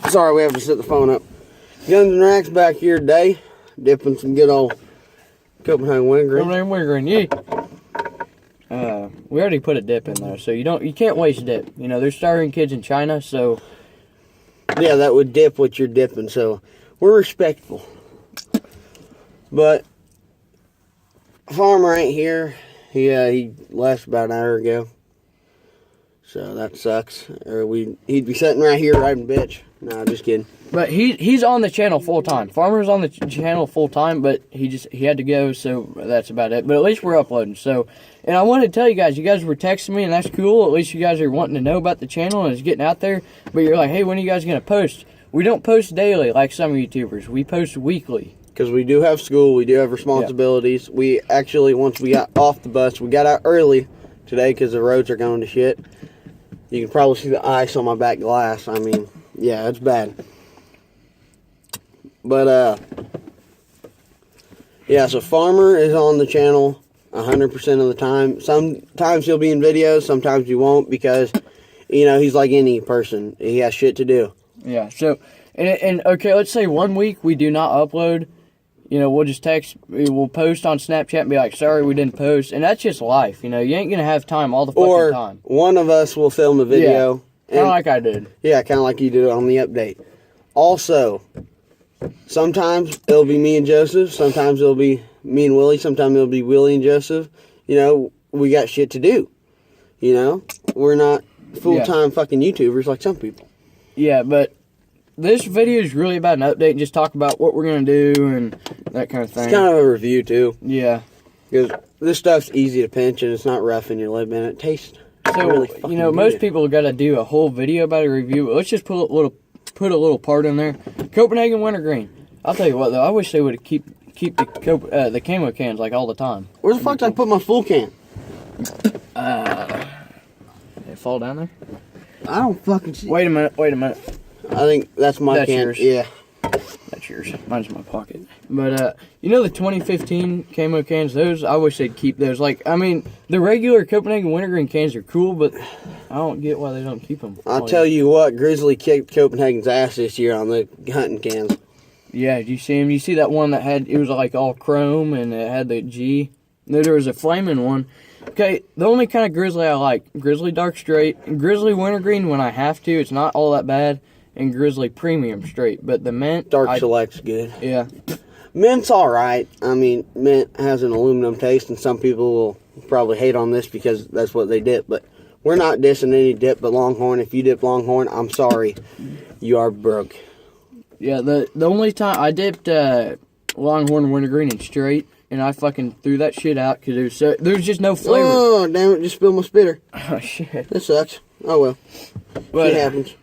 Sorry, we have to set the phone up. Guns and Racks back here today, dipping some good old Copenhagen wintergreen. Copenhagen wintergreen, yeah. We already put a dip in there, so you can't waste dip. You know, they're starving kids in China, so yeah, that would dip what you're dipping. So we're respectful. But farmer ain't here. He left about an hour ago. So that sucks. Or he'd be sitting right here riding bitch. No, just kidding. But he's on the channel full time. Farmer's on the channel full time, but he had to go, so that's about it. But at least we're uploading. So, and I wanted to tell you guys were texting me, and that's cool. At least you guys are wanting to know about the channel and it's getting out there. But you're like, hey, when are you guys gonna post? We don't post daily like some YouTubers. We post weekly. Because we do have school, we do have responsibilities. Yeah. We actually, once we got off the bus, we got out early today because the roads are going to shit. You can probably see the ice on my back glass. I mean, yeah, it's bad. But, yeah, so Farmer is on the channel 100% of the time. Sometimes he'll be in videos, sometimes he won't because, you know, he's like any person. He has shit to do. Yeah, so, and okay, let's say 1 week we do not upload. You know, we'll just we'll post on Snapchat and be like, sorry, we didn't post. And that's just life, you know. You ain't going to have time all the fucking time. Or one of us will film a video. Yeah, kind of like I did. Yeah, kind of like you did on the update. Also, sometimes it'll be me and Joseph. Sometimes it'll be me and Willie. Sometimes it'll be Willie and Joseph. You know, we got shit to do. You know? We're not full-time fucking YouTubers like some people. Yeah, but this video is really about an update and just talk about what we're going to do and that kind of thing. It's kind of a review, too. Yeah. Because this stuff's easy to pinch and it's not rough in your lip and it tastes really fucking you know, good. most people got to do a whole video about a review. Let's just put a little part in there. Copenhagen wintergreen. I'll tell you what, though. I wish they would keep the camo cans like all the time. Where the fuck did I put my full can? Did it fall down there? I don't fucking see. Wait a minute. I think that's my can. Yours. Yeah. That's yours. Mine's in my pocket. But, you know the 2015 camo cans? Those, I wish they'd keep those. Like, I mean, the regular Copenhagen wintergreen cans are cool, but I don't get why they don't keep them. I'll tell you what, Grizzly kicked Copenhagen's ass this year on the hunting cans. Yeah, did you see him? You see that one that it was like all chrome and it had the G? There was a flaming one. Okay, the only kind of Grizzly I like, Grizzly Dark Straight, Grizzly Wintergreen when I have to, it's not all that bad, and Grizzly Premium Straight, but the Mint... Dark Select's good. Yeah. Mint's alright. I mean, Mint has an aluminum taste, and some people will probably hate on this because that's what they dip, but we're not dissing any dip but Longhorn. If you dip Longhorn, I'm sorry. You are broke. Yeah, the only time I dipped Longhorn Wintergreen in Straight, and I fucking threw that shit out because there was just no flavor. Oh, damn it, just spilled my spitter. Oh, shit. That sucks. Oh, well. But, shit happens.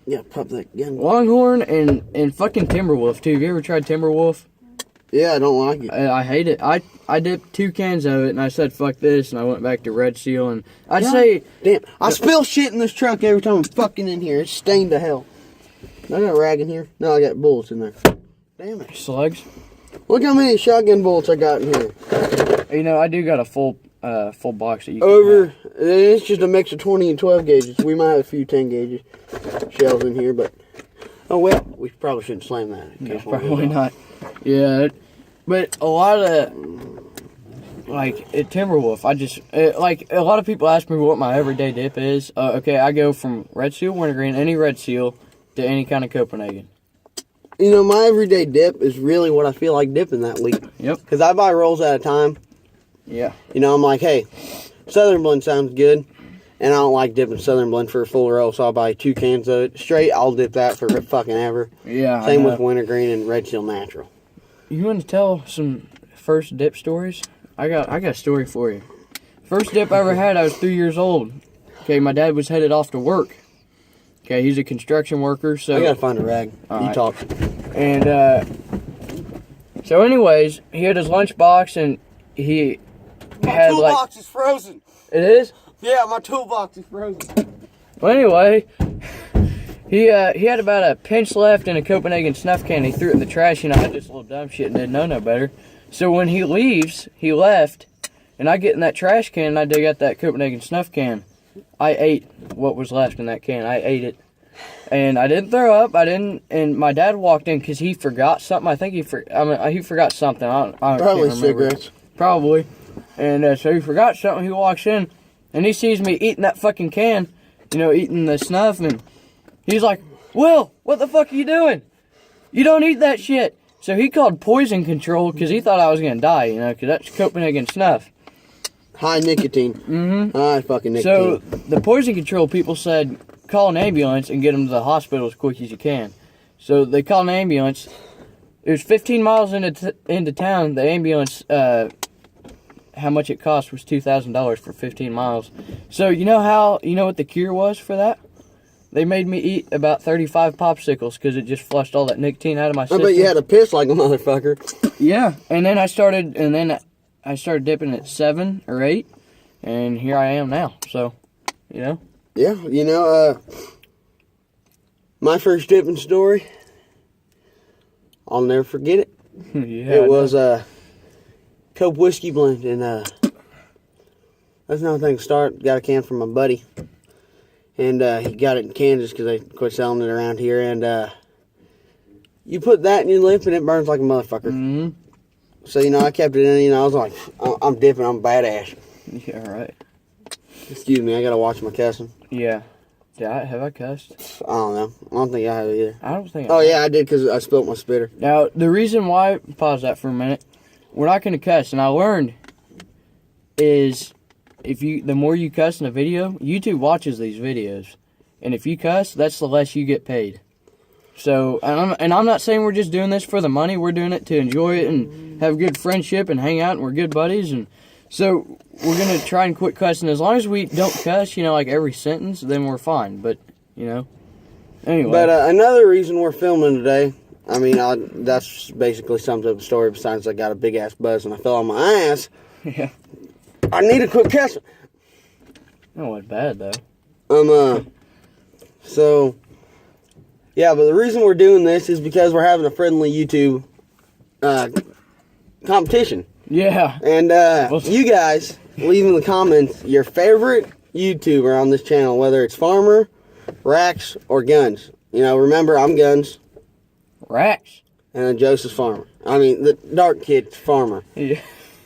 Yeah, pop that gun. Longhorn and fucking Timberwolf, too. Have you ever tried Timberwolf? Yeah, I don't like it. I hate it. I dipped 2 cans of it, and I said, fuck this, and I went back to Red Seal, and I'd say... Damn, I spill shit in this truck every time I'm fucking in here. It's stained to hell. I got a rag in here. No, I got bullets in there. Damn it. Slugs? Look how many shotgun bullets I got in here. You know, I do got a full box that you can have. It's just a mix of 20 and 12 gauges. We might have a few 10 gauges shells in here, but... Oh, well, we probably shouldn't slam that. No, probably not. Yeah, but a lot of... Like, at Timberwolf, like, a lot of people ask me what my everyday dip is. Okay, I go from Red Seal Wintergreen, any Red Seal, to any kind of Copenhagen. You know, my everyday dip is really what I feel like dipping that week. Yep. Because I buy rolls at a time. Yeah. You know, I'm like, hey, Southern Blend sounds good. And I don't like dipping Southern Blend for a full roll, so I'll buy 2 cans of it. Straight, I'll dip that for fucking ever. Yeah, Same with Wintergreen and Red Seal Natural. You want to tell some first dip stories? I got a story for you. First dip I ever had, I was 3 years old. Okay, my dad was headed off to work. Okay, he's a construction worker, so... I gotta find a rag. You talk. And, so anyways, he had his lunchbox, and he had, My toolbox is frozen. It is? Yeah, my toolbox is frozen. Well, anyway, he had about a pinch left in a Copenhagen snuff can. He threw it in the trash, and I had this little dumb shit and didn't know no better. So when he left, and I get in that trash can, and I dig out that Copenhagen snuff can. I ate what was left in that can. I ate it. And I didn't throw up. I didn't. And my dad walked in because he forgot something. I think he forgot something. I Probably can't remember. cigarettes. Probably. And so he forgot something. He walks in, and he sees me eating that fucking can, eating the snuff, and he's like, "Will, what the fuck are you doing? You don't eat that shit." So he called poison control because he thought I was gonna die, because that's Copenhagen snuff. High nicotine. Mm-hmm. High fucking So nicotine. the poison control people said, call an ambulance and get them to the hospital as quick as you can. So they called an ambulance. It was 15 miles into town. The ambulance, how much it cost was $2,000 for 15 miles. So you know what the cure was for that? They made me eat about 35 popsicles because it just flushed all that nicotine out of my I system. bet you had to piss like a motherfucker. Yeah, and then I started dipping at 7 or 8, and here I am now. So, Yeah, my first dipping story, I'll never forget it. yeah, It was a Cope whiskey blend, and that's another thing to start. Got a can from my buddy, and he got it in Kansas because they quit selling it around here. And you put that in your lip, and it burns like a motherfucker. Mm-hmm. So I kept it in. I was like, I'm dipping. I'm badass. Yeah, right. Excuse me, I gotta watch my cussing. Yeah. Have I cussed? I don't know. I don't think I have either. I don't think. Oh yeah, I did because I spilled my spitter. Now the reason why, pause that for a minute. We're not gonna cuss, and I learned is the more you cuss in a video, YouTube watches these videos, and if you cuss, that's the less you get paid. So, and I'm not saying we're just doing this for the money. We're doing it to enjoy it and have good friendship and hang out, and we're good buddies. And so we're going to try and quit cussing. As long as we don't cuss, like every sentence, then we're fine. But, anyway. But another reason we're filming today, that's basically sums up the story besides I got a big-ass buzz and I fell on my ass. Yeah. I need to quit cussing. That wasn't bad, though. So... Yeah, but the reason we're doing this is because we're having a friendly YouTube competition. Yeah. And you guys leave in the comments your favorite YouTuber on this channel, whether it's Farmer, Rax, or Guns. Remember, I'm Guns. Rax. And then Joseph Farmer. The dark kid Farmer. Yeah.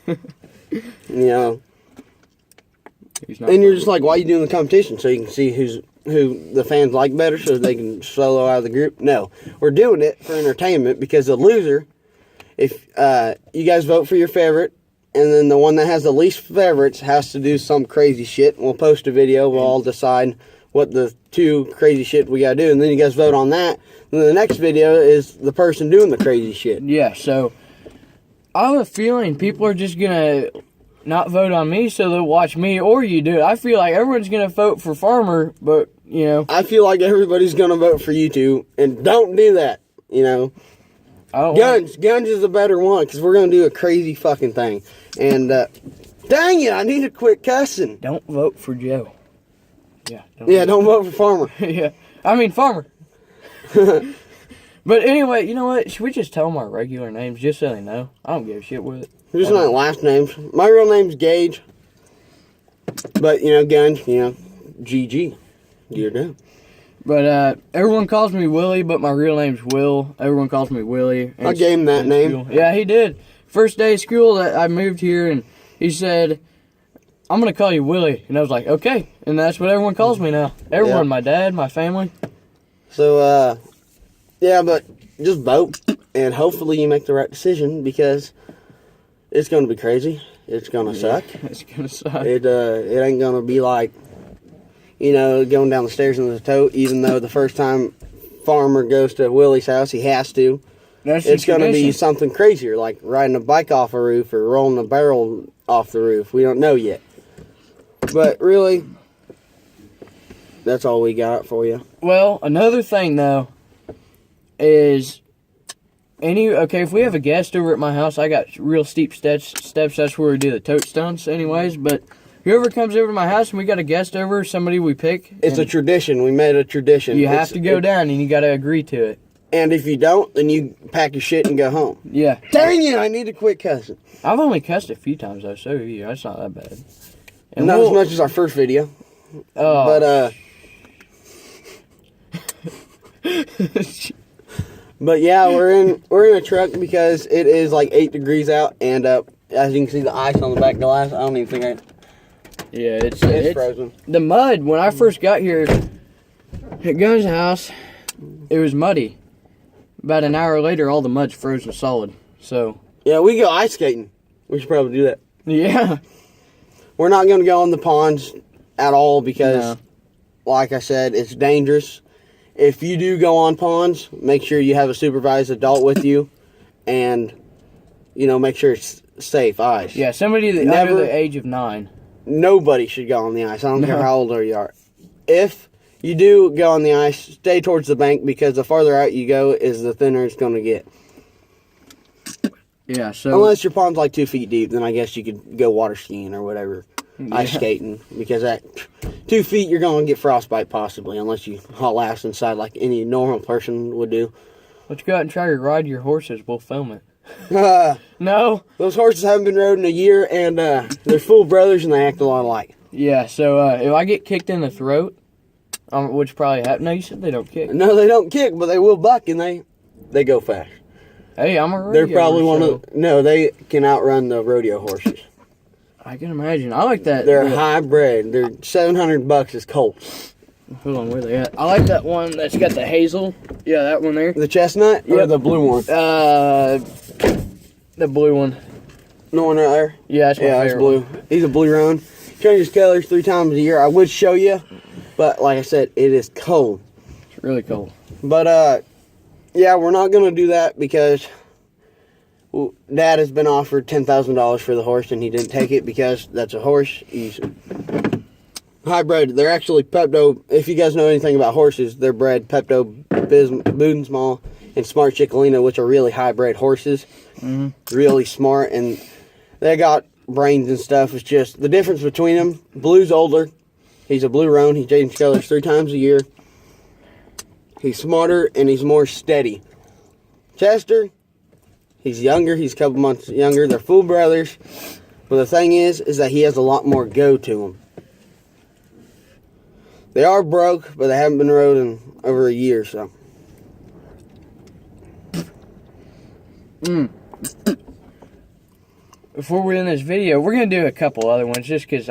And you're just like, why are you doing the competition? So you can see who the fans like better so they can solo out of the group? No. We're doing it for entertainment because the loser, if you guys vote for your favorite, and then the one that has the least favorites has to do some crazy shit, and we'll post a video, we'll all decide what the 2 crazy shit we gotta do, and then you guys vote on that, and then the next video is the person doing the crazy shit. Yeah, so I have a feeling people are just gonna not vote on me, so they'll watch me or you do it. I feel like everyone's gonna vote for Farmer, but I feel like everybody's gonna vote for you two, and don't do that. Guns is a better one because we're gonna do a crazy fucking thing. And dang it, I need to quit cussing. Don't vote for Joe. Yeah. Don't vote for Farmer. Yeah, Farmer. But anyway, you know what? Should we just tell them our regular names just so they know? I don't give a shit with it. Just not last names. My real name's Gage. But, Guns, GG. You're down. But everyone calls me Willie, but my real name's Will. Everyone calls me Willie. I gave him that name. School. Yeah, he did. First day of school that I moved here, and he said, I'm going to call you Willie. And I was like, okay. And that's what everyone calls me now. Everyone, Yeah. my dad, my family. So, but just vote. And hopefully you make the right decision because it's going to be crazy. It's going to suck. It's going to suck. It ain't going to be like, going down the stairs in the tote, even though the first time Farmer goes to Willie's house, he has to. It's going to be something crazier, like riding a bike off a roof or rolling a barrel off the roof. We don't know yet. But really, that's all we got for you. Well, another thing, though, is if we have a guest over at my house, I got real steep steps. That's where we do the tote stunts anyways. But whoever comes over to my house and we got a guest over, somebody we pick. It's a tradition. We made a tradition. You have to go down and you got to agree to it. And if you don't, then you pack your shit and go home. Yeah. Dang it, I need to quit cussing. I've only cussed a few times, though, so have you. That's not that bad. And Not as much as our first video. Oh. But, But yeah, we're in a truck because it is like 8 degrees out, and as you can see the ice on the back glass. I don't even think Yeah, it's frozen. The mud, when I first got here at Gun's house, it was muddy. About an hour later, all the mud's frozen solid. So, Yeah, we go ice skating. We should probably do that. yeah. We're not going to go on the ponds at all because, No. like I said, it's dangerous. If you do go on ponds, make sure you have a supervised adult with you, and make sure it's safe ice. Yeah, somebody that Never- under the age of 9. Nobody should go on the ice. I don't care No. how old you are. If you do go on the ice, stay towards the bank because the farther out you go is the thinner it's going to get. Yeah, so... Unless your pond's like 2 feet deep, then I guess you could go water skiing or whatever. Ice Yeah. skating. Because at 2 feet, you're going to get frostbite possibly, unless you haul ass inside like any normal person would do. Let's go out and try to ride your horses. We'll film it. No? Those horses haven't been rode in a year, and they're full brothers, and they act a lot alike. Yeah, so if I get kicked in the throat, which probably happened. No, you said they don't kick. No, they don't kick, but they will buck, and they go fast. Hey, I'm a rodeo. They're probably one so of... No, they can outrun the rodeo horses. I can imagine. I like that. They're high-bred. They're $700 is colts. Hold on, where they at? I like that one that's got the hazel. Yeah, that one there. The chestnut or Yep. the blue one? The blue one. The one right there? Yeah, that's my Yeah, it's favorite blue. one. He's a blue roan. Changes colors 3 times a year. I would show you, but like I said, it is cold. It's really cool. But yeah, we're not gonna do that because Dad has been offered $10,000 for the horse, and he didn't take it because that's a horse. He's hybrid. They're actually Pepto. If you guys know anything about horses, they're bred Pepto Bismol and Smart Chicolino, which are really high-bred horses. Really smart, and they got brains and stuff. It's just the difference between them. Blue's older. He's a blue roan. He changes colors 3 times a year. He's smarter and he's more steady. Chester, he's younger. He's a couple months younger. They're full brothers. But the thing is that he has a lot more go to him. They are broke, but they haven't been rode in over a year, so. Before we end this video, we're going to do a couple other ones just because,